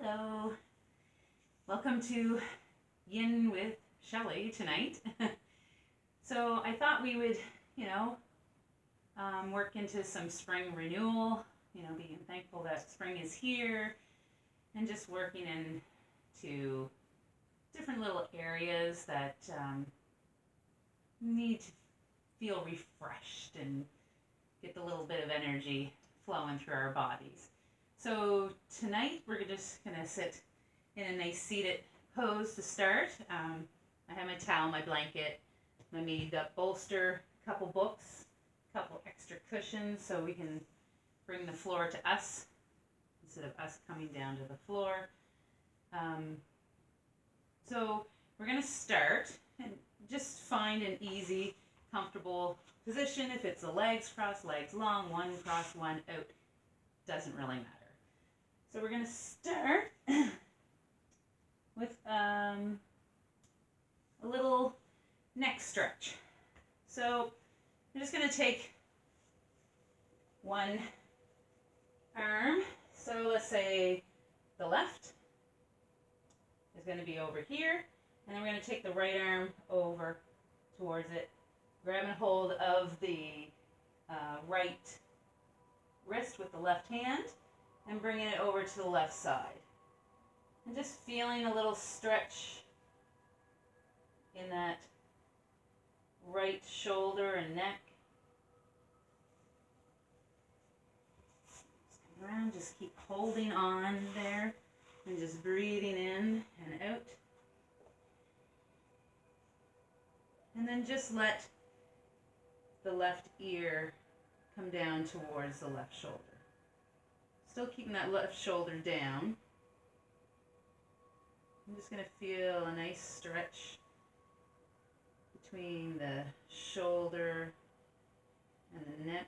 Hello. Welcome to Yin with Shelley tonight. So I thought we would, work into some spring renewal, being thankful that spring is here and just working into different little areas that need to feel refreshed and get the little bit of energy flowing through our bodies. So tonight we're just going to sit in a nice seated pose to start. I have my towel, my blanket, my made up bolster, a couple books, a couple extra cushions so we can bring the floor to us instead of us coming down to the floor. So we're going to start and just find an easy, comfortable position. If it's the legs crossed, legs long, one cross, one out, doesn't really matter. So we're going to start with a little neck stretch. So I'm just going to take one arm. So let's say the left is going to be over here, and then we're going to take the right arm over towards it, grabbing hold of the right wrist with the left hand and bringing it over to the left side. And just feeling a little stretch in that right shoulder and neck. Just come around, just keep holding on there and just breathing in and out. And then just let the left ear come down towards the left shoulder. Still keeping that left shoulder down. I'm just going to feel a nice stretch between the shoulder and the neck.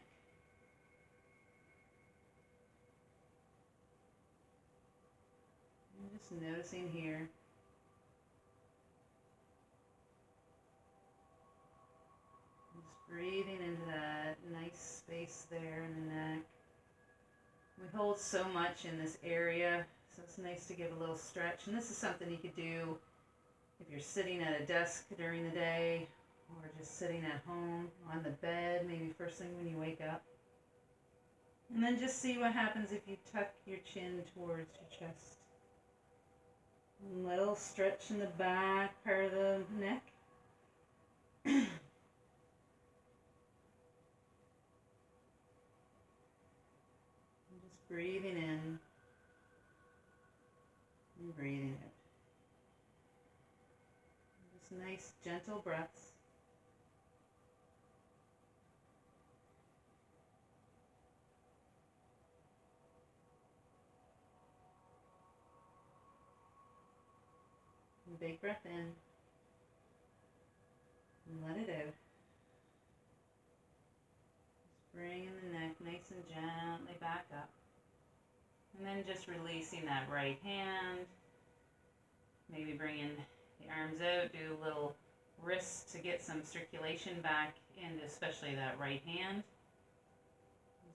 I'm just noticing here. Just breathing into that nice space there in the neck. We hold so much in this area, so it's nice to give a little stretch. And this is something you could do if you're sitting at a desk during the day or just sitting at home on the bed, maybe first thing when you wake up. And then just see what happens if you tuck your chin towards your chest. A little stretch in the back part of the neck. Breathing in and breathing out. Just nice, gentle breaths. And big breath in and let it out. Just bringing the neck nice and gently back up. And then just releasing that right hand. Maybe bringing the arms out, do a little wrist to get some circulation back into especially that right hand.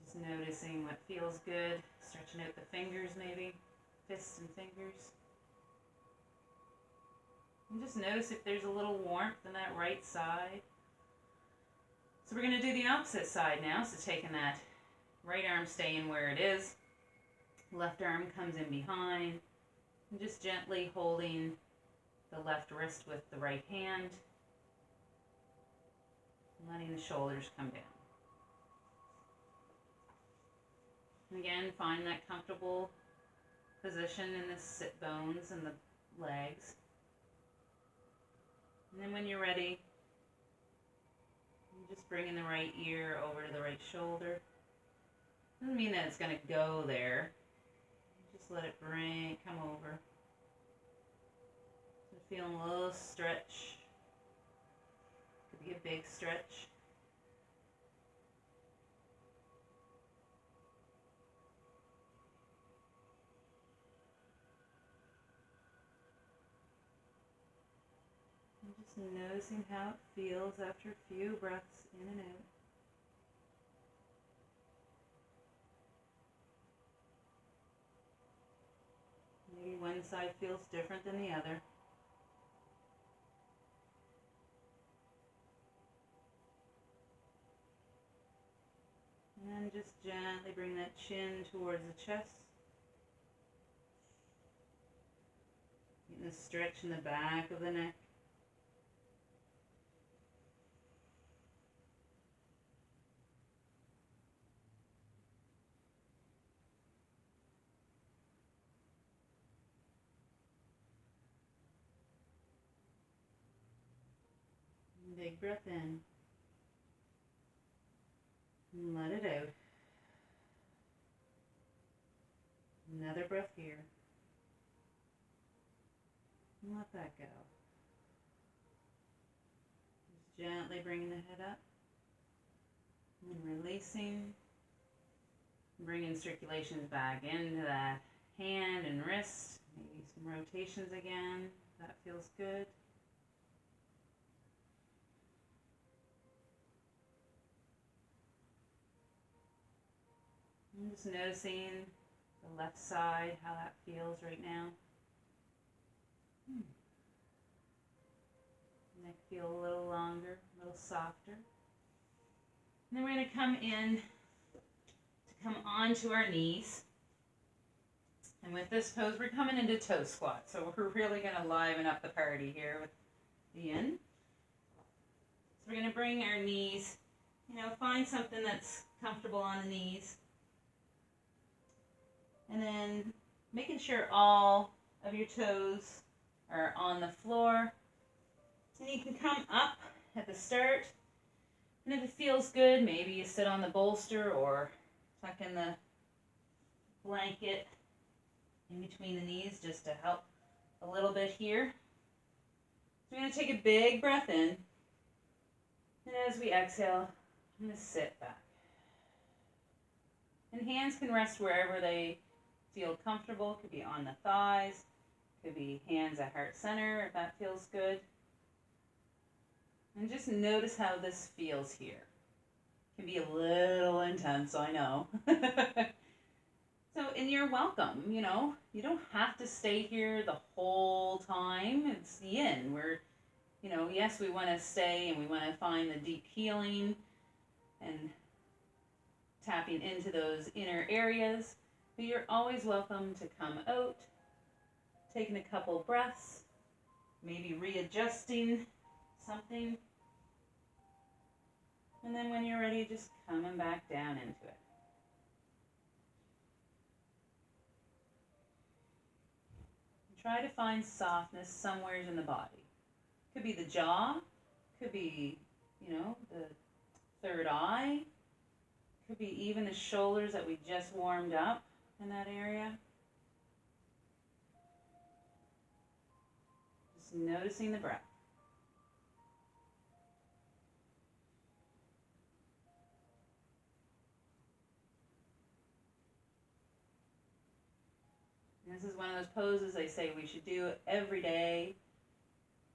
Just noticing what feels good. Stretching out the fingers maybe, fists and fingers. And just notice if there's a little warmth in that right side. So we're going to do the opposite side now. So taking that right arm staying where it is. Left arm comes in behind, and just gently holding the left wrist with the right hand, and letting the shoulders come down. And again, find that comfortable position in the sit bones and the legs. And then when you're ready, you just bring in the right ear over to the right shoulder. Doesn't mean that it's going to go there. Just let it come over. So feeling a little stretch. Could be a big stretch. And just noticing how it feels after a few breaths in and out. one side feels different than the other. And then just gently bring that chin towards the chest. Getting a stretch in the back of the neck. Big breath in. And let it out. Another breath here. And let that go. Just gently bringing the head up. And releasing. Bringing circulation back into that hand and wrist. Maybe some rotations again. That feels good. I'm just noticing the left side, how that feels right now. Neck feel a little longer, a little softer. And then we're going to come in to come onto our knees. And with this pose, we're coming into toe squat. So we're really going to liven up the party here with the in. So we're going to bring our knees, find something that's comfortable on the knees. And then making sure all of your toes are on the floor. And you can come up at the start. And if it feels good, maybe you sit on the bolster or tuck in the blanket in between the knees just to help a little bit here. So I'm going to take a big breath in. And as we exhale, I'm going to sit back. And hands can rest wherever they feel comfortable. Could be on the thighs. Could be hands at heart center if that feels good. And just notice how this feels here. It can be a little intense, I know. And you're welcome, You don't have to stay here the whole time. It's the yin. We're, yes, we want to stay and we want to find the deep healing and tapping into those inner areas. But you're always welcome to come out, taking a couple breaths, maybe readjusting something. And then when you're ready, just coming back down into it. Try to find softness somewhere in the body. Could be the jaw, could be, the third eye, could be even the shoulders that we just warmed up in that area. Just noticing the breath. And this is one of those poses they say we should do every day.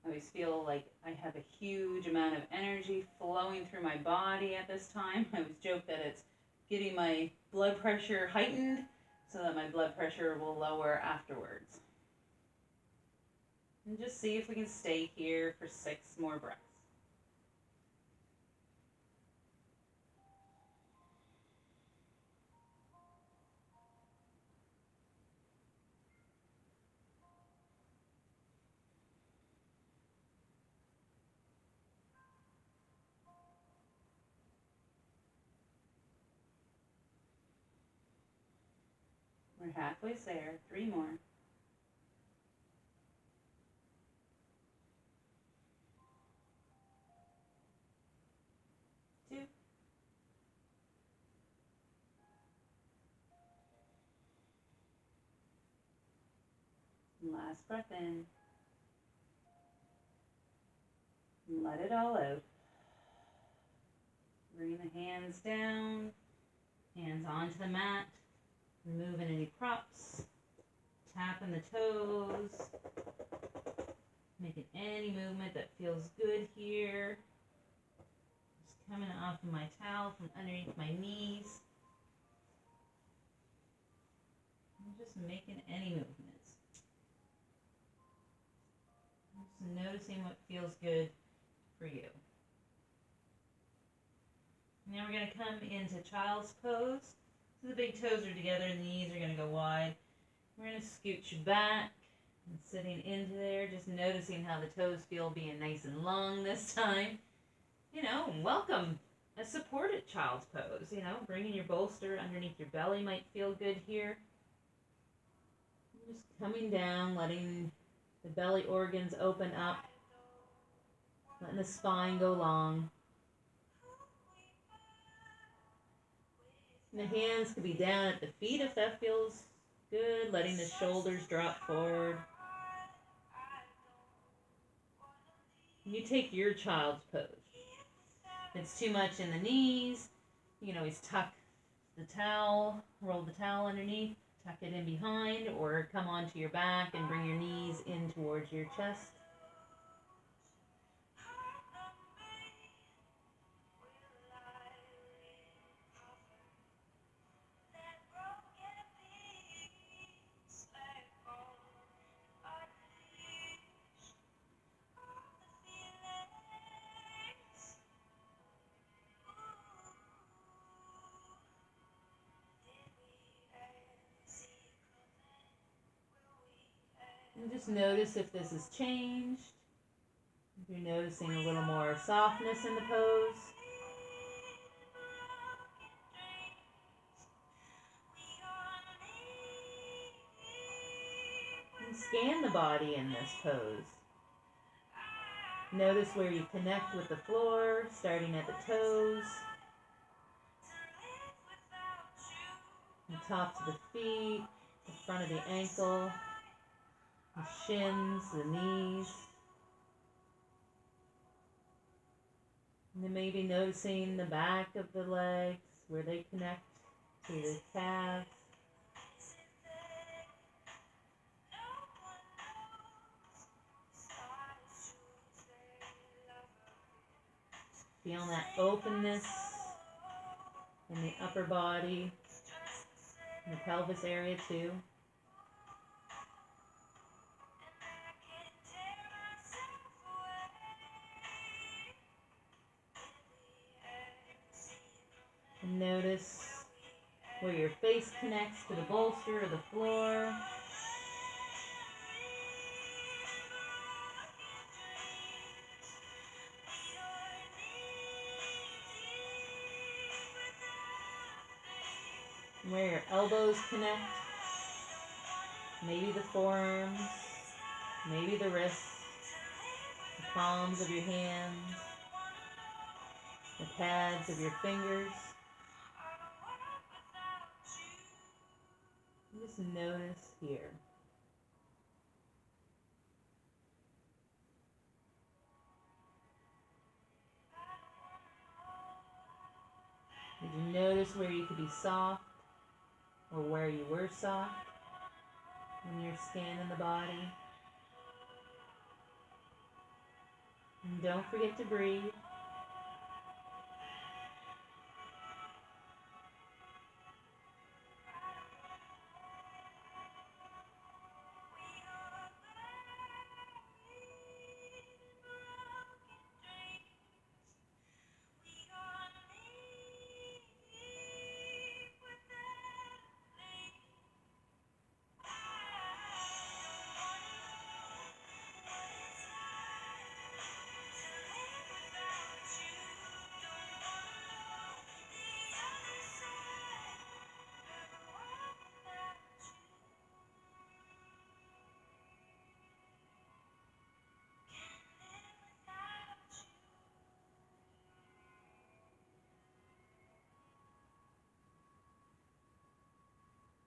I always feel like I have a huge amount of energy flowing through my body at this time. I always joke that it's getting my blood pressure heightened so that my blood pressure will lower afterwards. And just see if we can stay here for 6 more breaths. We're halfway there. 3 more. 2. Last breath in. Let it all out. Bring the hands down, hands onto the mat, removing any props, tapping the toes, making any movement that feels good here. Just coming off of my towel from underneath my knees. I'm just making any movements. Just noticing what feels good for you. Now we're going to come into child's pose. So the big toes are together and the knees are going to go wide. We're going to scooch back and sitting into there, just noticing how the toes feel being nice and long this time. You know, welcome a supported child's pose. You know, bringing your bolster underneath your belly might feel good here. Just coming down, letting the belly organs open up, letting the spine go long. And the hands could be down at the feet if that feels good, letting the shoulders drop forward. You take your child's pose. If it's too much in the knees, you can always tuck the towel, roll the towel underneath, tuck it in behind, or come onto your back and bring your knees in towards your chest. And just notice if this has changed. If you're noticing a little more softness in the pose. And scan the body in this pose. Notice where you connect with the floor, starting at the toes, the tops of the feet, the front of the ankle, the shins, the knees. And then maybe noticing the back of the legs, where they connect to the calves. Feeling that openness in the upper body, in the pelvis area too. And notice where your face connects to the bolster or the floor. And where your elbows connect. Maybe the forearms, maybe the wrists, the palms of your hands, the pads of your fingers. Just notice here. Did you notice where you could be soft or where you were soft when you're scanning the body? And don't forget to breathe.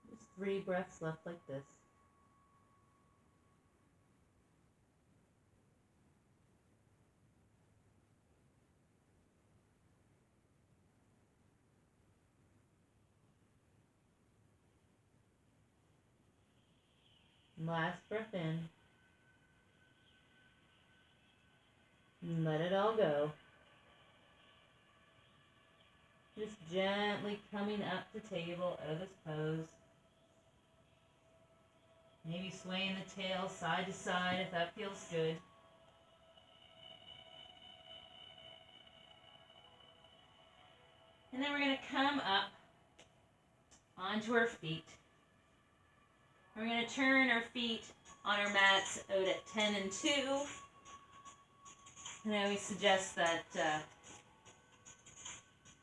Just 3 breaths left like this. Last breath in. And let it all go. Just gently coming up to table out of this pose. Maybe swaying the tail side to side if that feels good. And then we're going to come up onto our feet. We're going to turn our feet on our mats out at 10 and 2. And I always suggest that if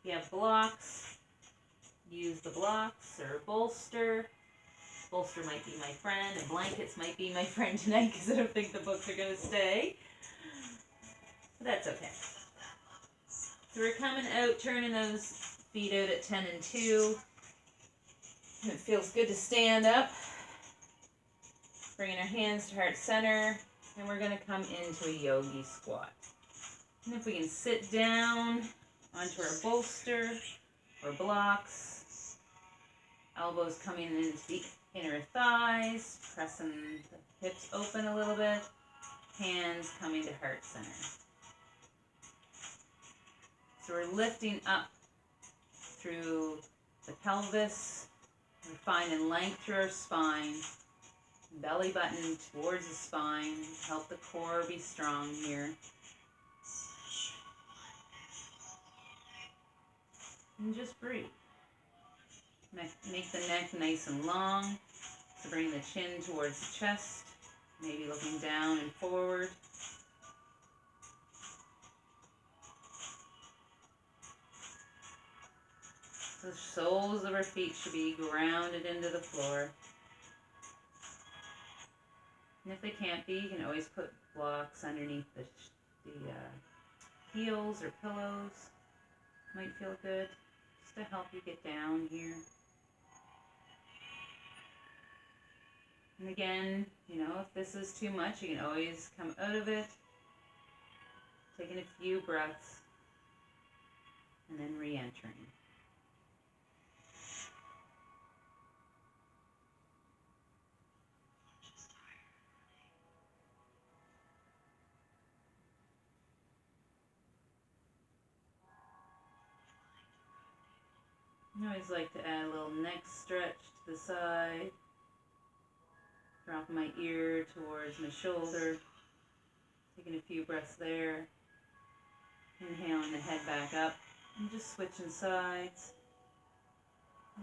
you have blocks, use the blocks, or a bolster. Bolster might be my friend, and blankets might be my friend tonight because I don't think the books are going to stay. But that's okay. So we're coming out, turning those feet out at 10 and 2. And it feels good to stand up. Bringing our hands to heart center, and we're going to come into a yogi squat. And if we can sit down onto our bolster or blocks, elbows coming into the inner thighs, pressing the hips open a little bit, hands coming to heart center. So we're lifting up through the pelvis, we're finding length through our spine, belly button towards the spine, help the core be strong here. And just breathe. Make the neck nice and long. So bring the chin towards the chest, maybe looking down and forward. The soles of our feet should be grounded into the floor. And if they can't be, you can always put blocks underneath the heels or pillows. Might feel good, just to help you get down here. And again, if this is too much, you can always come out of it, taking a few breaths, and then re-entering. I always like to add a little neck stretch to the side. Drop my ear towards my shoulder. Taking a few breaths there. Inhaling the head back up. And just switching sides.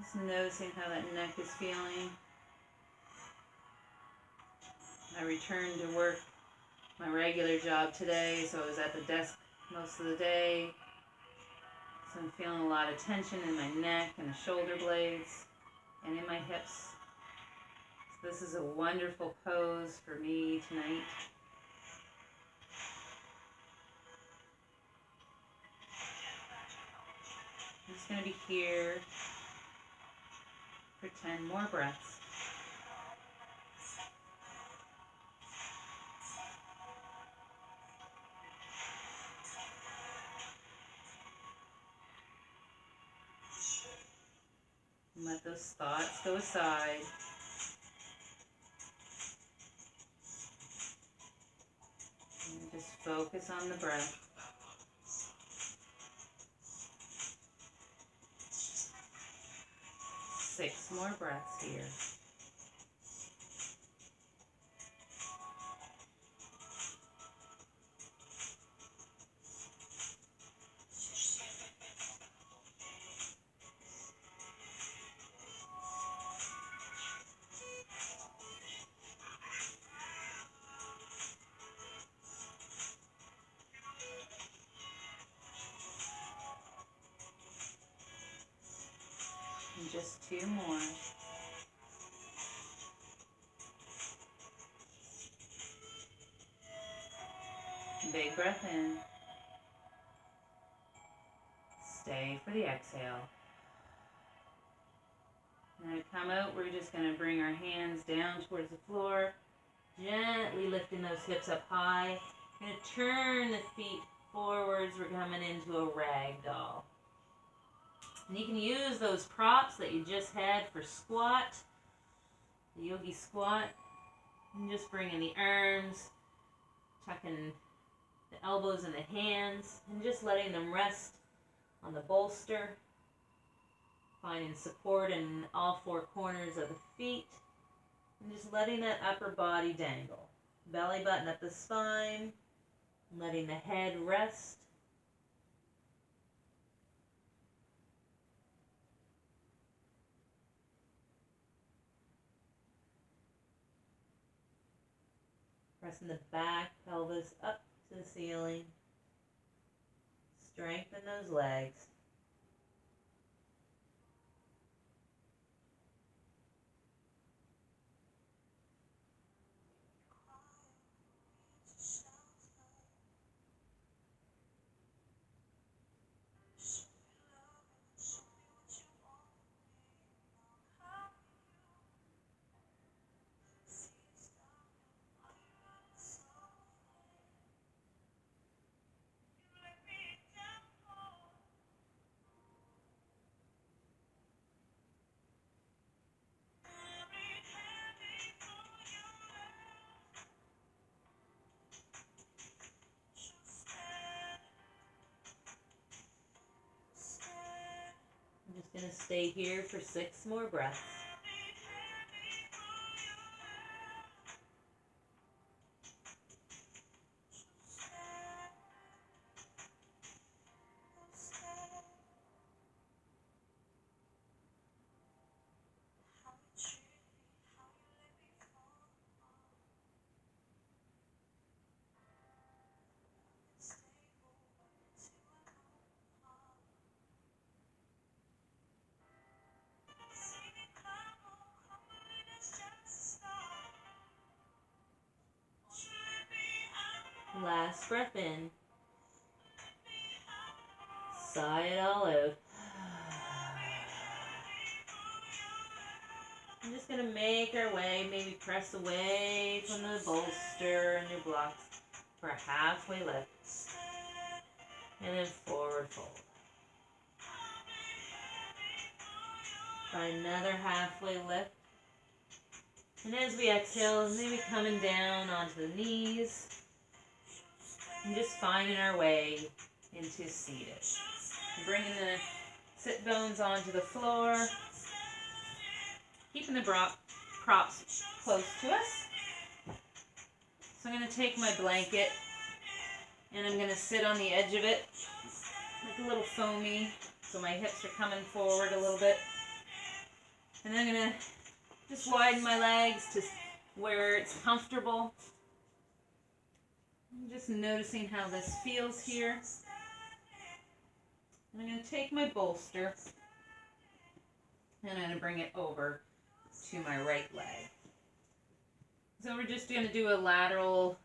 Just noticing how that neck is feeling. I returned to work my regular job today, so I was at the desk most of the day. So I'm feeling a lot of tension in my neck and the shoulder blades and in my hips. So this is a wonderful pose for me tonight. I'm just going to be here for 10 more breaths. Let those thoughts go aside. And just focus on the breath. Six more breaths here. And just 2 more. Big breath in. Stay for the exhale. Now to come out, we're just going to bring our hands down towards the floor, gently lifting those hips up high. We're going to turn the feet forwards. We're coming into a rag doll. And you can use those props that you just had for squat, the yogi squat, and just bringing the arms, tucking the elbows and the hands, and just letting them rest on the bolster, finding support in all 4 corners of the feet, and just letting that upper body dangle. Belly button up the spine, letting the head rest. Pressing the back pelvis up to the ceiling. Strengthen those legs. I'm just going to stay here for 6 more breaths. Last breath in. Sigh it all out. I'm just going to make our way, maybe press away from the bolster and your blocks for a halfway lift. And then forward fold. Try another halfway lift. And as we exhale, maybe coming down onto the knees. And just finding our way into seated. Bringing the sit bones onto the floor. Keeping the props close to us. So I'm going to take my blanket and I'm going to sit on the edge of it, like a little foamy, so my hips are coming forward a little bit. And then I'm going to just widen my legs to where it's comfortable. I'm just noticing how this feels here. And I'm going to take my bolster and I'm going to bring it over to my right leg. So we're just going to do a lateral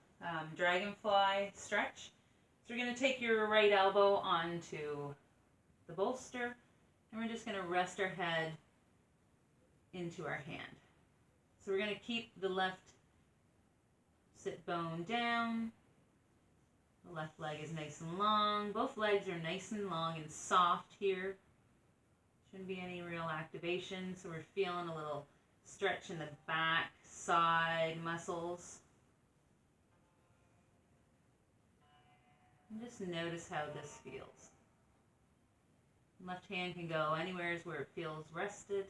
dragonfly stretch. So we're going to take your right elbow onto the bolster and we're just going to rest our head into our hand. So we're going to keep the left sit bone down. The left leg is nice and long. Both legs are nice and long and soft here. Shouldn't be any real activation. So we're feeling a little stretch in the back, side muscles. And just notice how this feels. Left hand can go anywhere where it feels rested.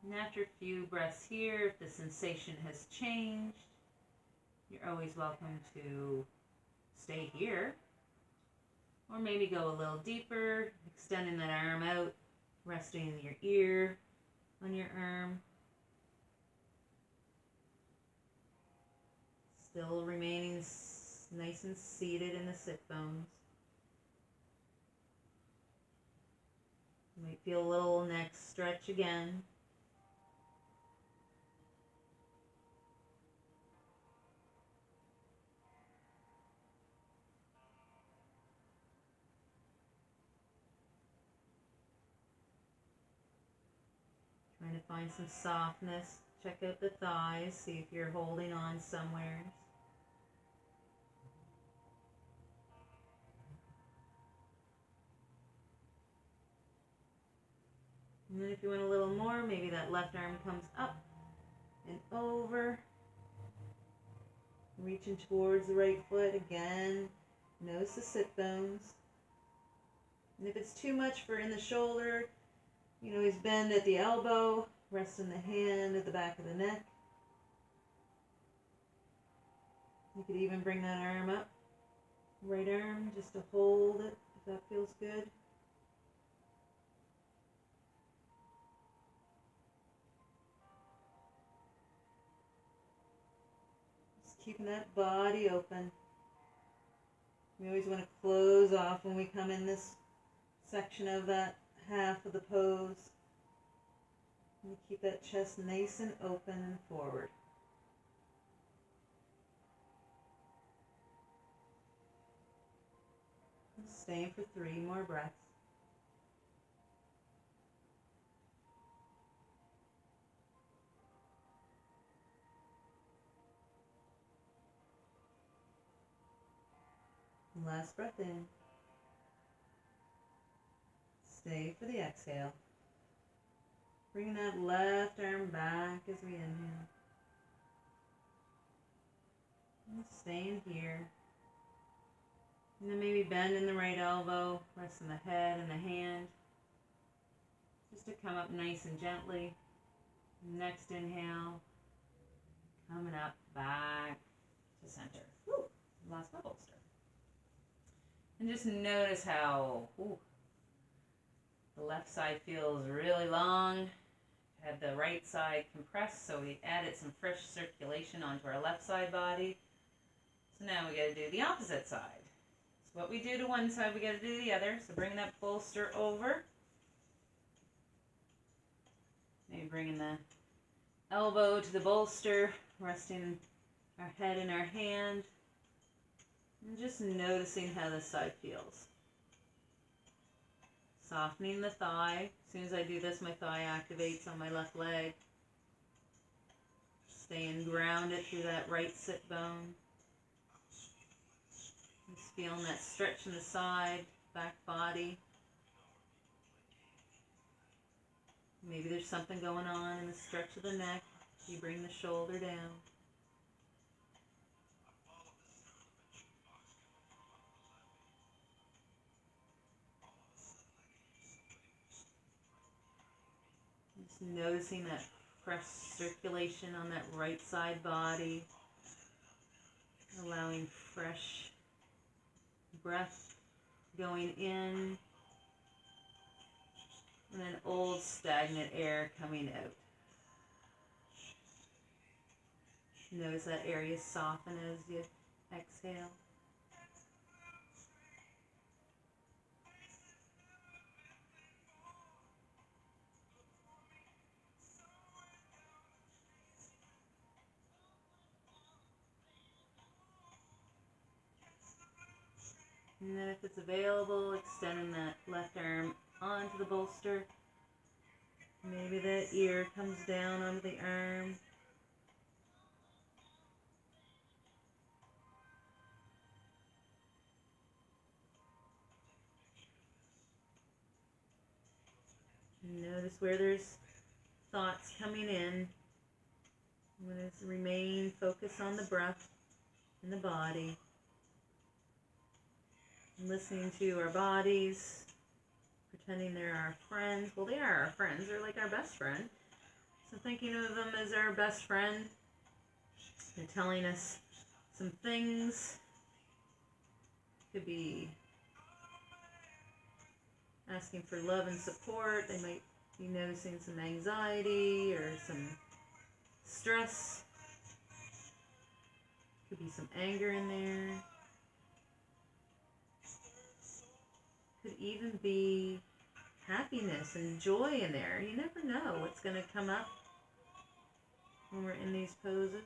And after a few breaths here, if the sensation has changed, you're always welcome to stay here. Or maybe go a little deeper, extending that arm out, resting your ear on your arm. Still remaining nice and seated in the sit bones. You might feel a little neck stretch again. Trying to find some softness. Check out the thighs, see if you're holding on somewhere. And then if you want a little more, maybe that left arm comes up and over. Reaching towards the right foot again. Notice the sit bones. And if it's too much for in the shoulder, you can always bend at the elbow, rest in the hand at the back of the neck. You could even bring that arm up, right arm, just to hold it, if that feels good. Just keeping that body open. We always want to close off when we come in this section of that half of the pose. And keep that chest nice and open and forward. Staying for 3 more breaths. Last breath in. Stay for the exhale. Bring that left arm back as we inhale. And staying here. And then maybe bend in the right elbow, resting the head and the hand. Just to come up nice and gently. Next inhale. Coming up back to center. Woo, lost my bolster. And just notice how the left side feels really long. Had the right side compressed, so we added some fresh circulation onto our left side body. So now we got to do the opposite side. So what we do to one side, we got to do the other. So bring that bolster over. Maybe bringing the elbow to the bolster, resting our head in our hand. And just noticing how this side feels. Softening the thigh. As soon as I do this, my thigh activates on my left leg. Staying grounded through that right sit bone. Just feeling that stretch in the side, back body. Maybe there's something going on in the stretch of the neck. You bring the shoulder down. Just noticing that fresh circulation on that right side body. Allowing fresh breath going in. And then old stagnant air coming out. Notice that area soften as you exhale. And then if it's available, extending that left arm onto the bolster. Maybe that ear comes down onto the arm. Notice where there's thoughts coming in. I'm going to remain focused on the breath and the body. Listening to our bodies, pretending they're our friends. Well, they are our friends. They're like our best friend. So thinking of them as our best friend. They're telling us some things. Could be asking for love and support. They might be noticing some anxiety or some stress. Could be some anger in there. Could even be happiness and joy in there. You never know what's going to come up when we're in these poses.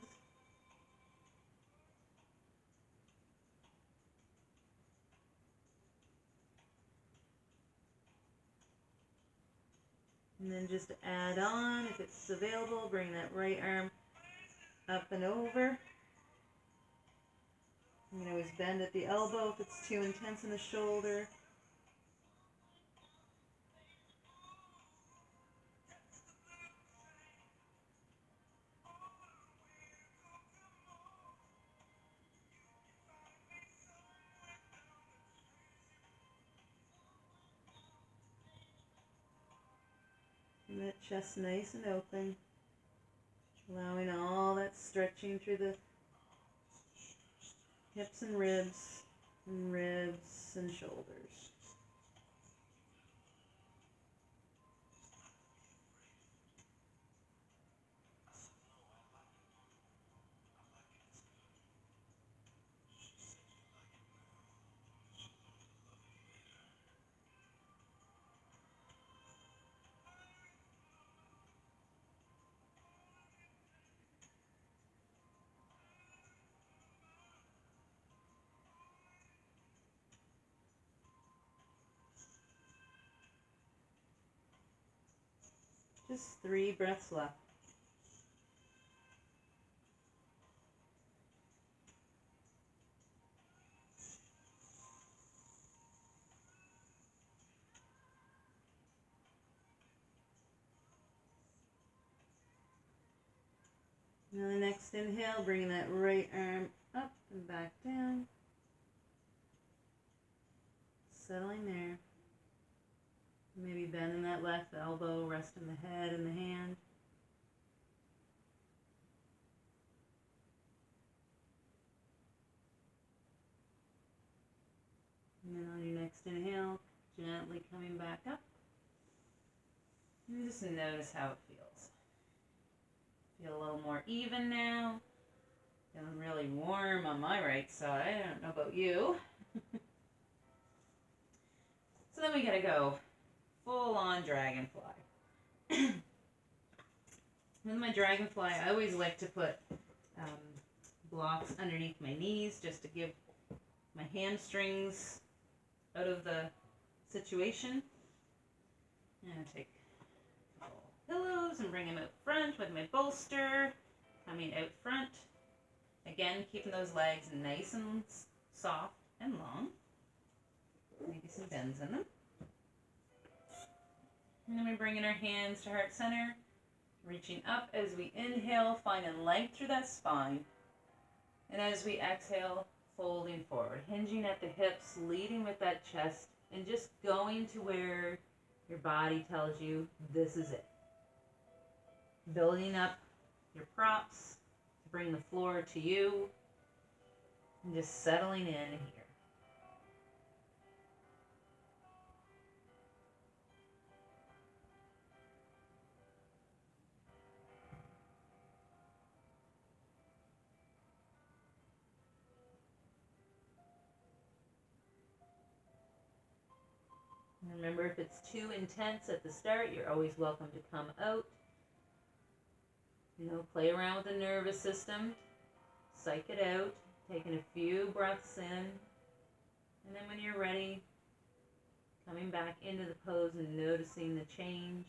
And then just to add on, if it's available, bring that right arm up and over. You can always bend at the elbow if it's too intense in the shoulder. And that chest nice and open, allowing all that stretching through the hips and ribs and shoulders. Just 3 breaths left. Now the next inhale, bringing that right arm up and back down. Settling there. Maybe bending that left elbow, resting the head and the hand. And then on your next inhale, gently coming back up. And just notice how it feels. Feel a little more even now. Feeling really warm on my right side. I don't know about you. So then we gotta go full on dragonfly. With my dragonfly, I always like to put blocks underneath my knees just to give my hamstrings out of the situation. And I take a couple pillows and bring them out front with my bolster, coming out front. Again, keeping those legs nice and soft and long. Maybe some bends in them. And then we bring in our hands to heart center, reaching up as we inhale, finding length through that spine. And as we exhale, folding forward, hinging at the hips, leading with that chest, and just going to where your body tells you this is it. Building up your props to bring the floor to you, and just settling in here. Remember, if it's too intense at the start, you're always welcome to come out. Play around with the nervous system, psych it out, taking a few breaths in, and then when you're ready, coming back into the pose and noticing the change.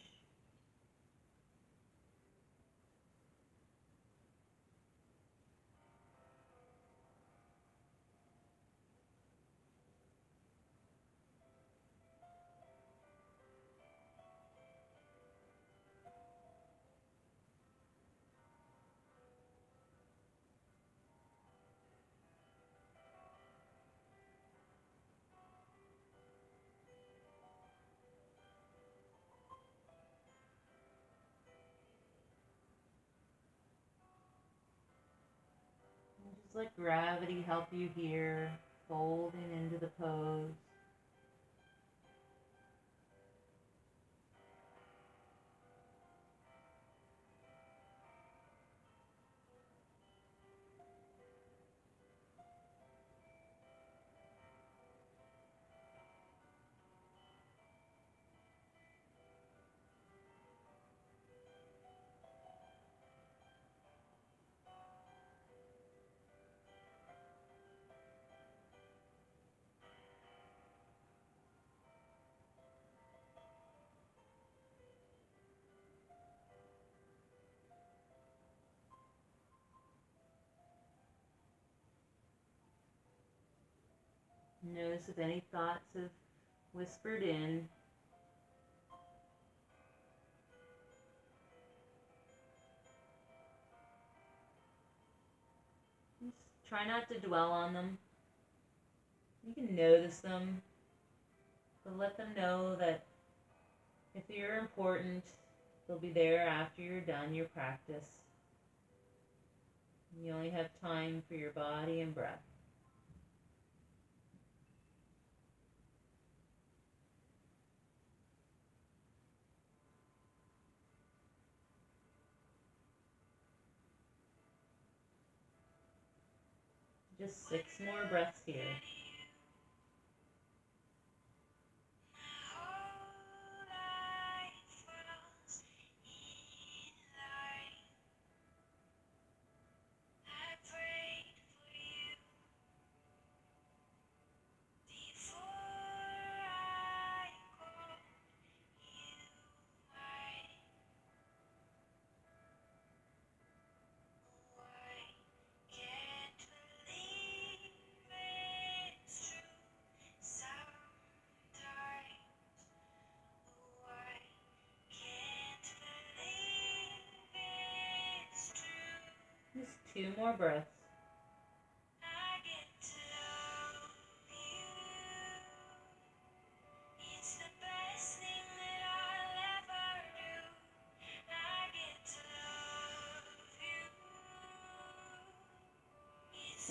Just let gravity help you here, folding into the pose. Notice if any thoughts have whispered in. Just try not to dwell on them. You can notice them, but let them know that if you're important, they'll be there after you're done your practice. You only have time for your body and breath. Just 6 more breaths here. Just 2 more breaths.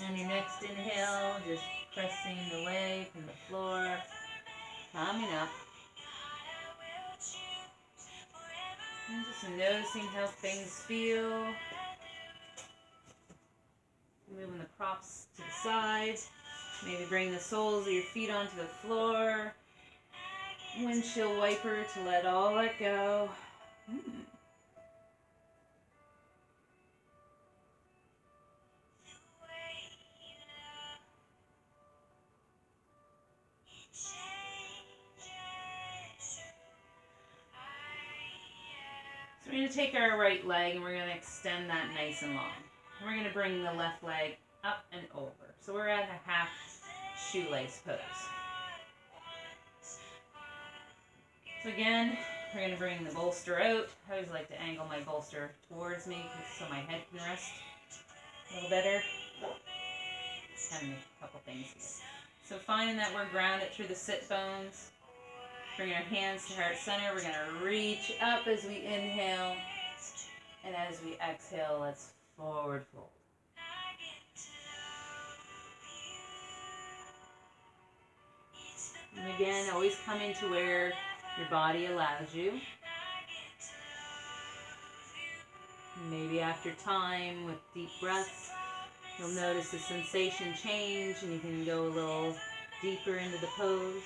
On your next inhale, just pressing away from the floor, coming up. And just noticing how things feel. Moving the props to the sides. Maybe bring the soles of your feet onto the floor. Windshield wiper to let all that go. So we're going to take our right leg and we're going to extend that nice and long. And we're going to bring the left leg up and over. So we're at a half shoelace pose. So again, we're going to bring the bolster out. I always like to angle my bolster towards me so my head can rest a little better. Kind of make a couple things here. So finding that we're grounded through the sit bones. Bring our hands to heart center. We're going to reach up as we inhale. And as we exhale, let's forward fold. And again, always come into where your body allows you. Maybe after time with deep breaths, you'll notice the sensation change and you can go a little deeper into the pose.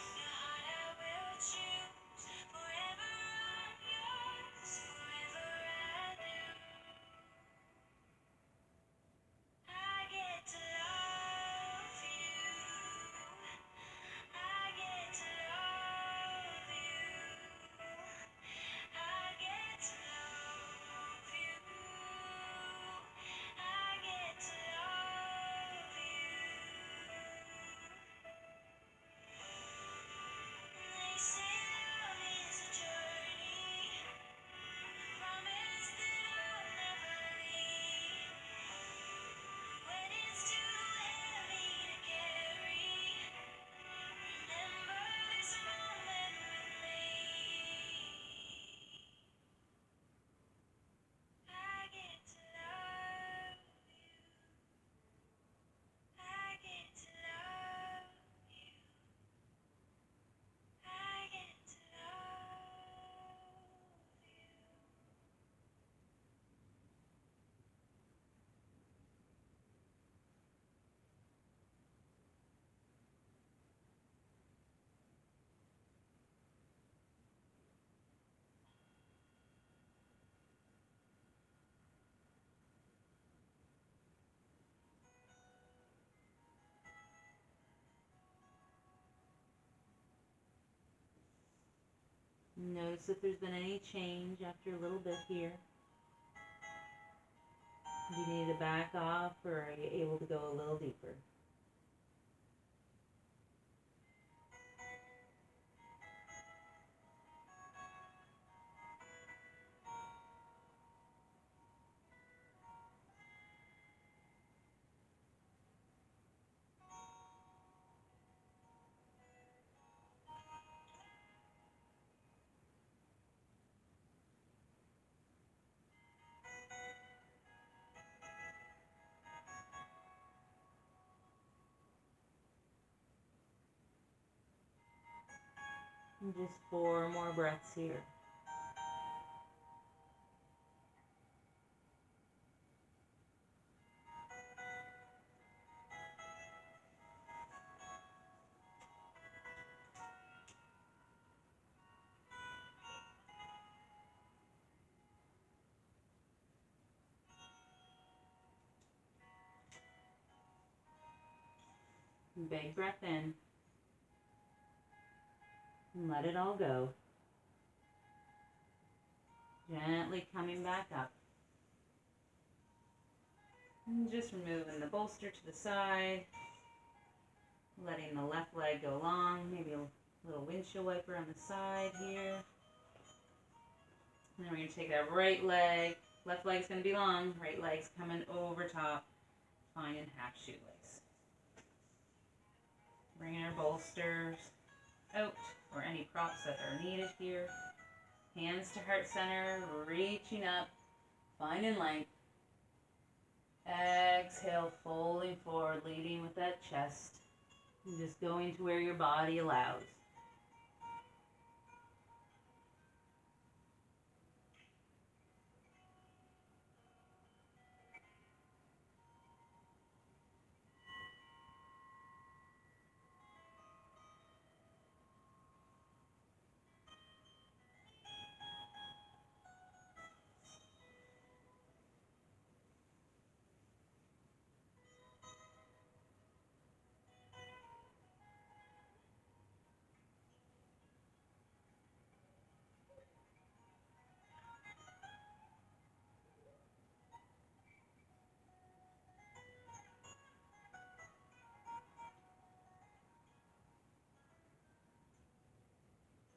Notice if there's been any change after a little bit here. Do you need to back off or are you able to go a little deeper? And just 4 more breaths here. Big breath in. And let it all go. Gently coming back up. And just removing the bolster to the side. Letting the left leg go long. Maybe a little windshield wiper on the side here. And then we're going to take that right leg. Left leg's going to be long. Right leg's coming over top. Finding half shoelace. Bringing our bolsters out, or any props that are needed here. Hands to heart center, reaching up, finding length. Exhale, folding forward, leading with that chest. And just going to where your body allows.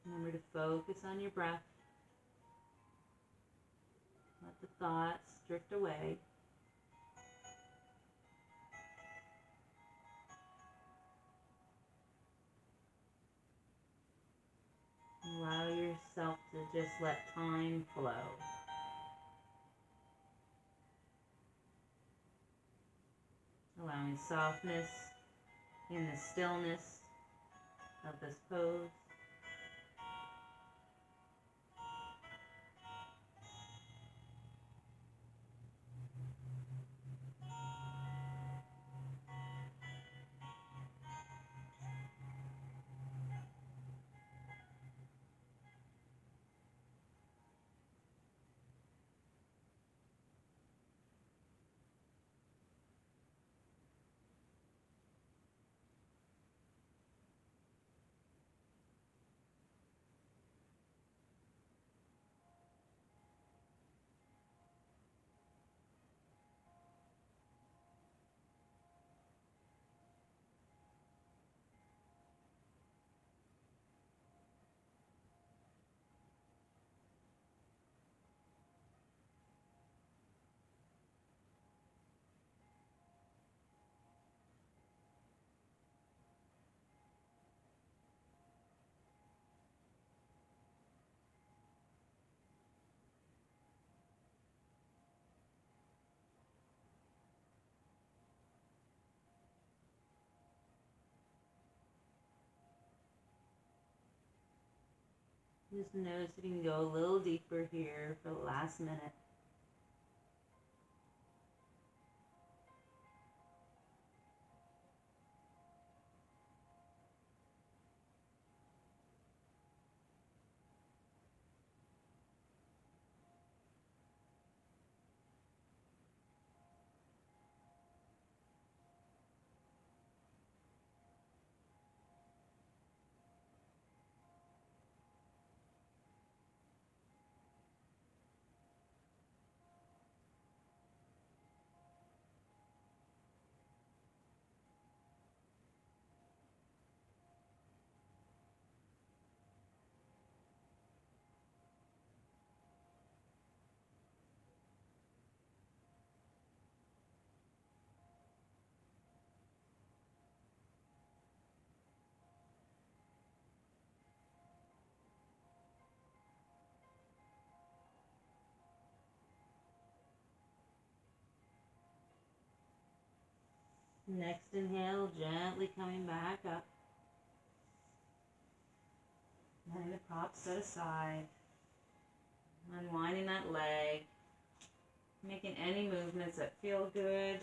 Remember to focus on your breath. Let the thoughts drift away. Allow yourself to just let time flow. Allowing softness in the stillness of this pose. Just notice if you can go a little deeper here for the last minute. Next inhale, gently coming back up. Letting the props set aside. Unwinding that leg. Making any movements that feel good.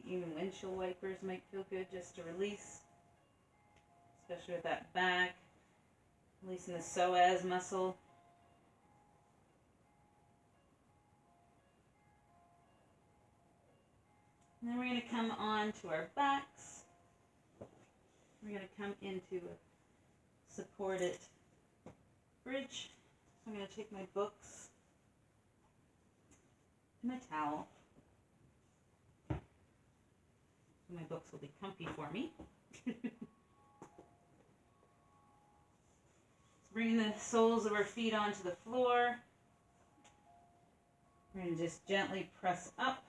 Even windshield wipers might feel good just to release. Especially with that back. Releasing the psoas muscle. And then we're going to come on to our backs. We're going to come into a supported bridge. So I'm going to take my books and my towel. So my books will be comfy for me. Bringing the soles of our feet onto the floor. We're going to just gently press up.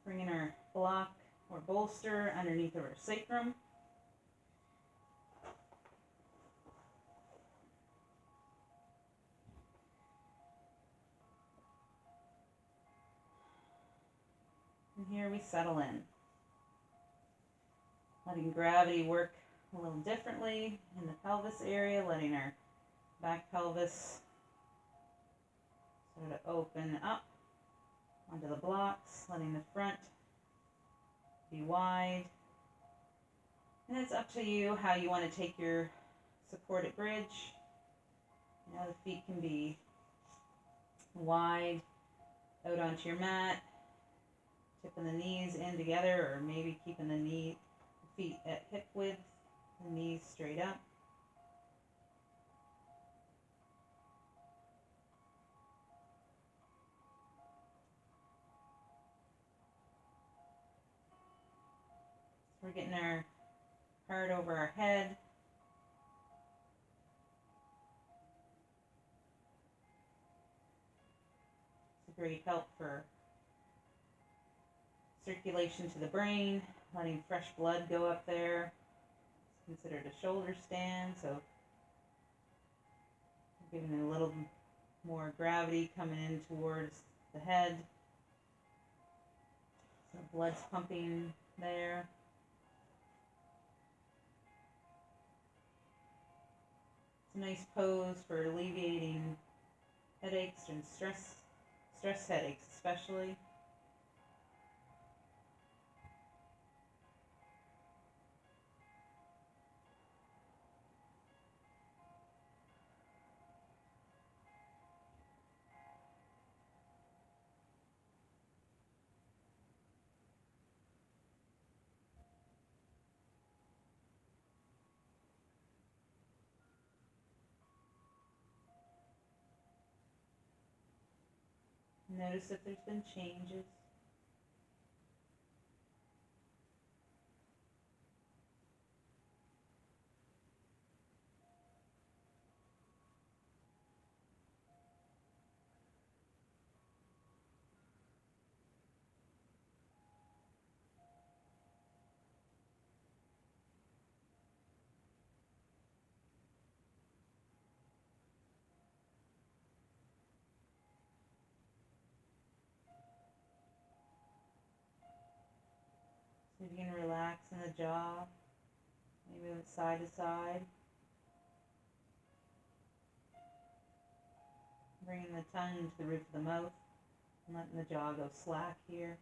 Bringing our block or bolster underneath of our sacrum. And here we settle in. Letting gravity work a little differently in the pelvis area, letting our back pelvis sort of open up onto the blocks, letting the front be wide. And it's up to you how you want to take your supported bridge. You know, the feet can be wide out onto your mat, tipping the knees in together, or maybe keeping the feet at hip width, the knees straight up. We're getting our heart over our head. It's a great help for circulation to the brain, letting fresh blood go up there. It's considered a shoulder stand, so giving it a little more gravity coming in towards the head. So blood's pumping there. It's a nice pose for alleviating headaches and stress headaches especially. Notice if there's been changes. So you can relax in the jaw, maybe move side to side. Bringing the tongue into the roof of the mouth and letting the jaw go slack here.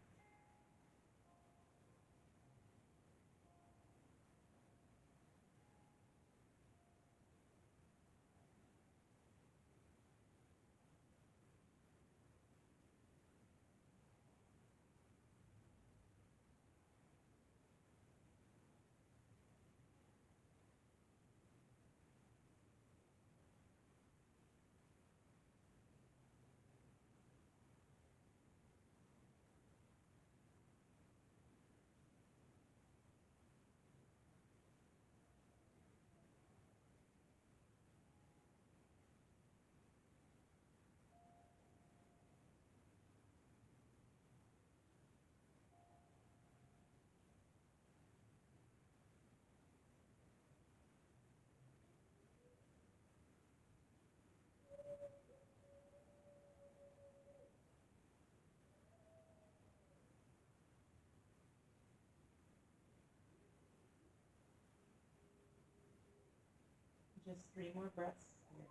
Just 3 more breaths here.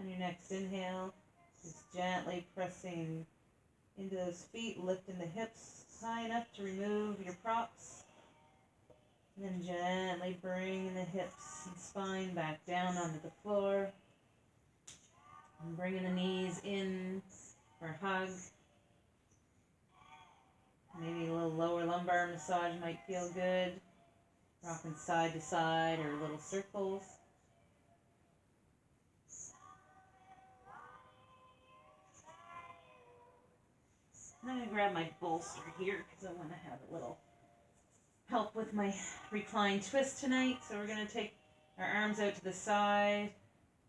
On your next inhale, just gently pressing into those feet, lifting the hips high enough to remove your props. And then gently bringing the hips and spine back down onto the floor. And bringing the knees in for a hug. Maybe a little lower lumbar massage might feel good. Rocking side to side or little circles. I'm going to grab my bolster here because I want to have a little help with my recline twist tonight. So we're going to take our arms out to the side,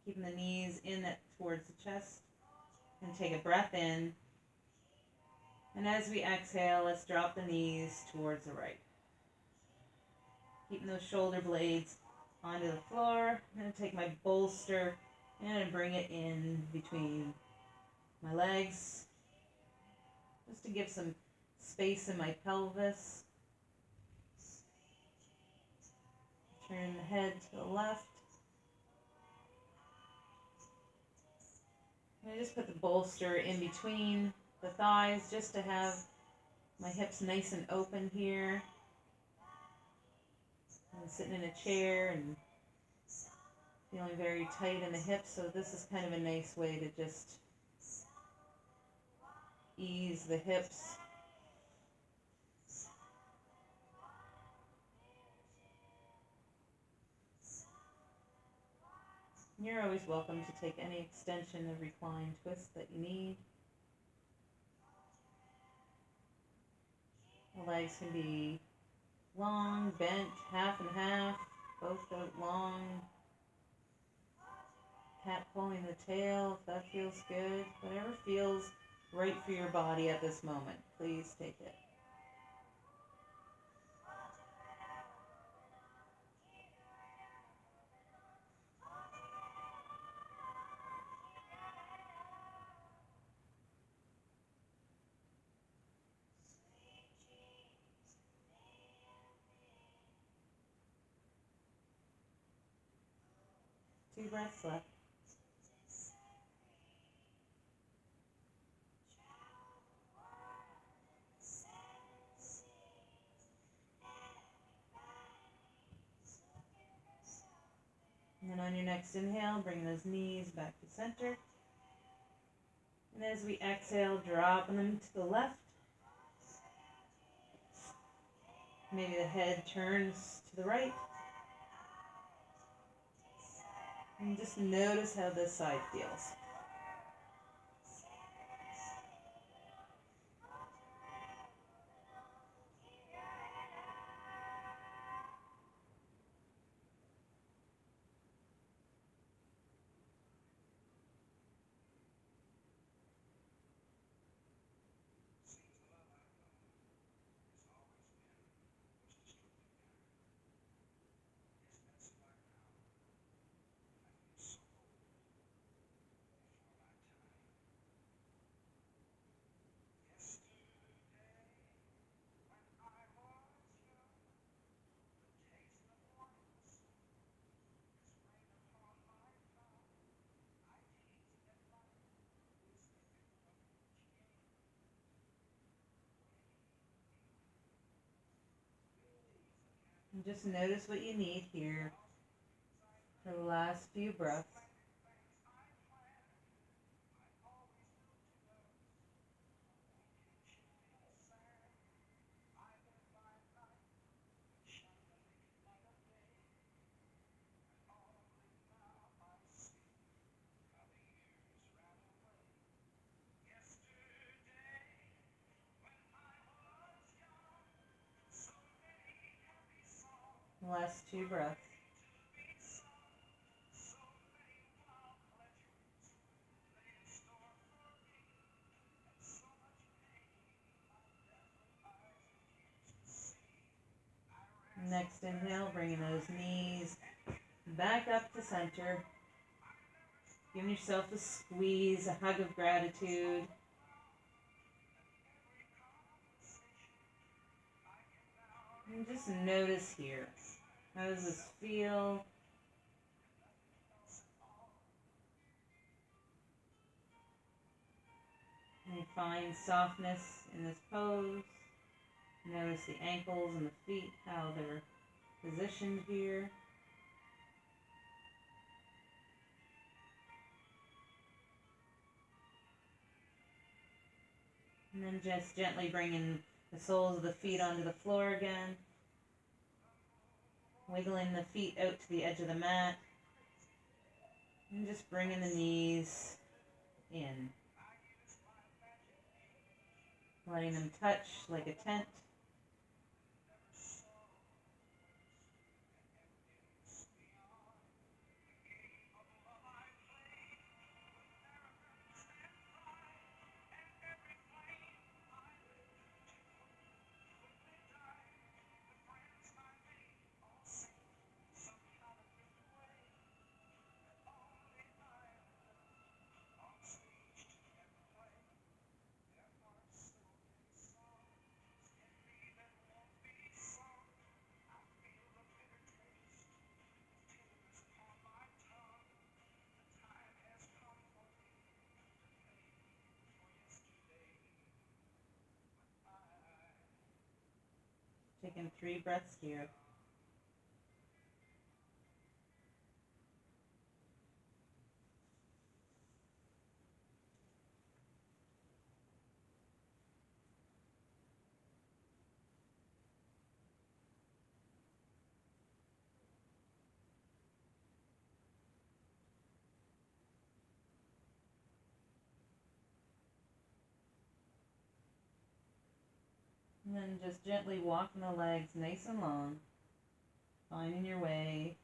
keeping the knees in towards the chest. And take a breath in. And as we exhale, let's drop the knees towards the right. Keeping those shoulder blades onto the floor. I'm going to take my bolster and bring it in between my legs. Just to give some space in my pelvis. Turn the head to the left. And I just put the bolster in between the thighs just to have my hips nice and open here. I'm sitting in a chair and feeling very tight in the hips, so this is kind of a nice way to just ease the hips. You're always welcome to take any extension of recline twist that you need. The legs can be long, bent, half and half, both out long. Cat pulling the tail, if that feels good. Whatever feels right for your body at this moment, please take it. Two breaths left. And then on your next inhale, bring those knees back to center. And as we exhale, dropping them to the left. Maybe the head turns to the right. And just notice how this side feels. And just notice what you need here for the last few breaths. Last two breaths. Next inhale, bringing those knees back up to center. Giving yourself a squeeze, a hug of gratitude. And just notice here. How does this feel? I find softness in this pose. Notice the ankles and the feet, how they're positioned here. And then just gently bringing the soles of the feet onto the floor again. Wiggling the feet out to the edge of the mat. And just bringing the knees in. Letting them touch like a tent. Taking 3 breaths here. And then just gently walking the legs nice and long, finding your way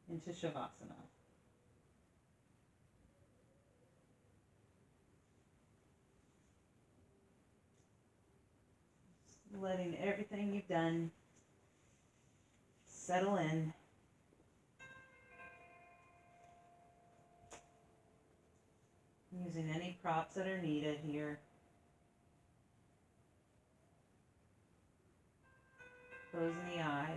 into Shavasana. Just letting everything you've done settle in. Using any props that are needed here. Closing the eyes.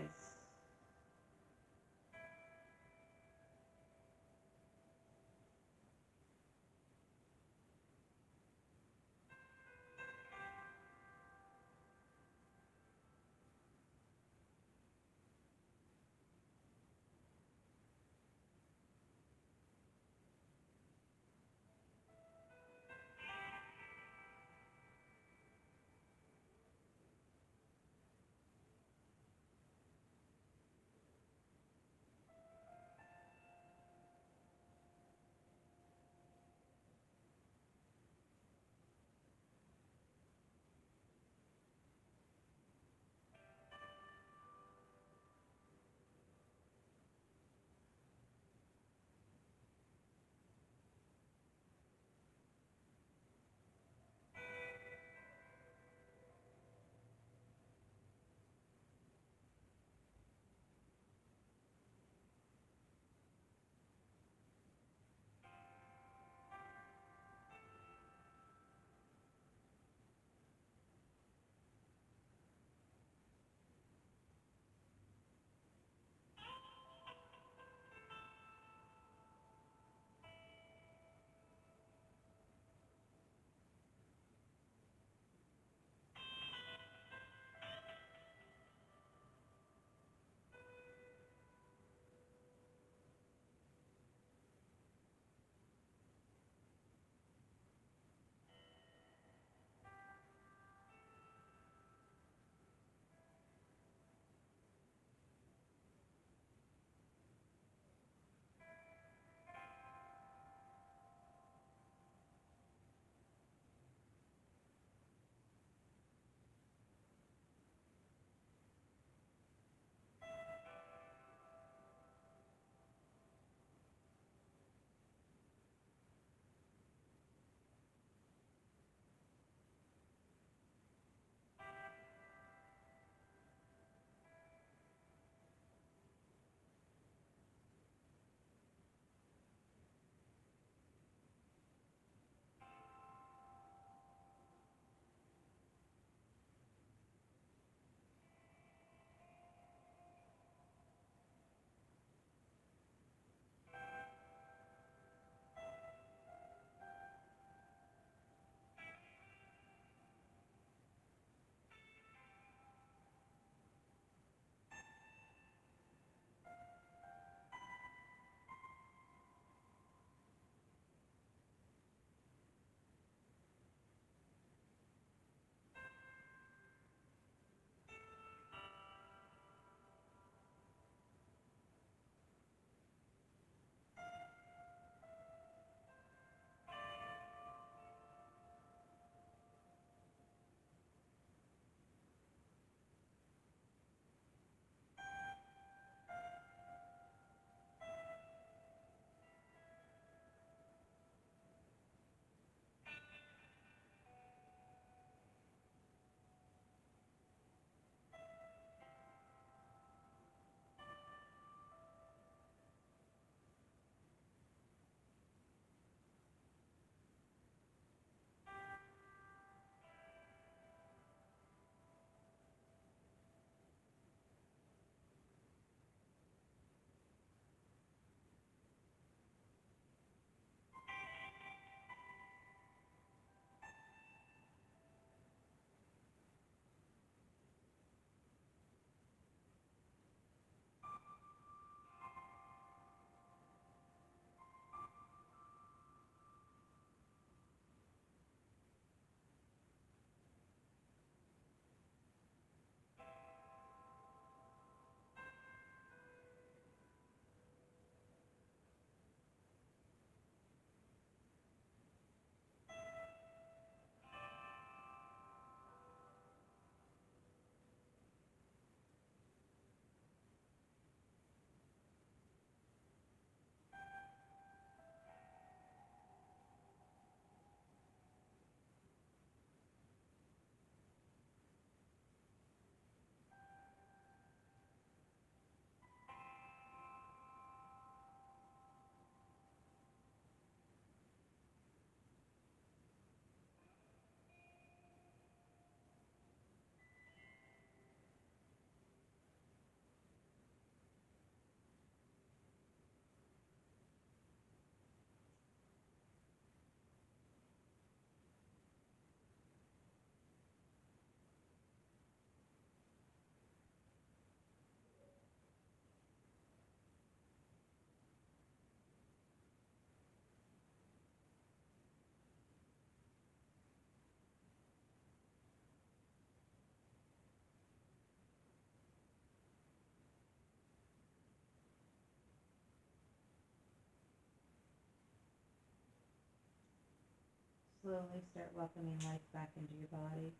slowly start welcoming life back into your body.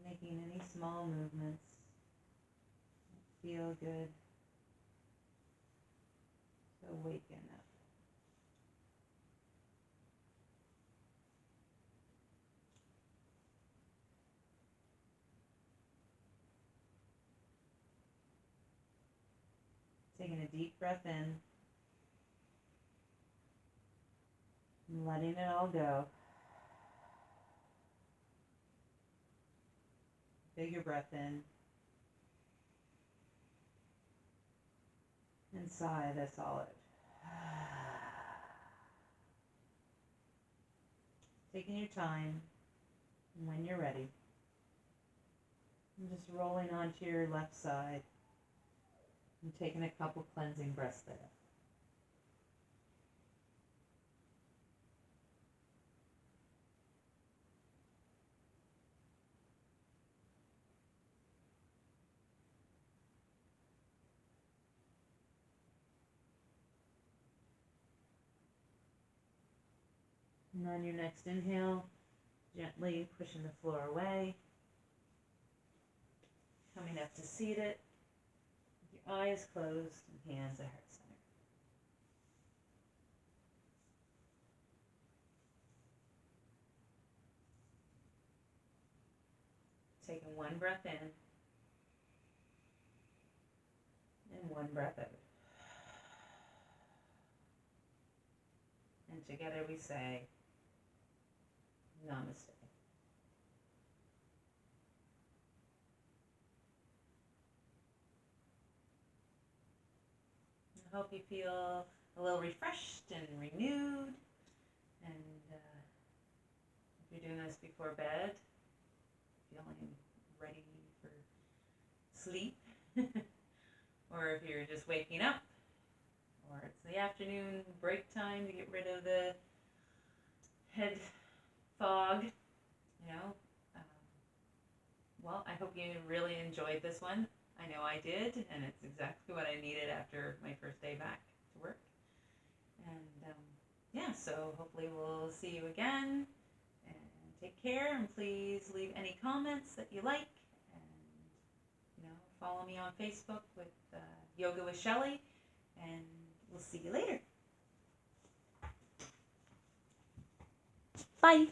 Making any small movements that feel good to awaken up. Taking a deep breath in, and letting it all go. Bigger breath in. And sigh this all out. Taking your time, and when you're ready, and just rolling onto your left side and taking a couple cleansing breaths there. And on your next inhale, gently pushing the floor away, coming up to seated, with your eyes closed and hands at heart center. Taking one breath in and one breath out. And together we say, Namaste. I hope you feel a little refreshed and renewed. And if you're doing this before bed, feeling ready for sleep, or if you're just waking up, or it's the afternoon break time to get rid of the head fog, well, I hope you really enjoyed this one. I know I did, and it's exactly what I needed after my first day back to work. And so hopefully we'll see you again, and take care, and please leave any comments that you like, and follow me on Facebook with Yoga with Shelley, and we'll see you later. Bye.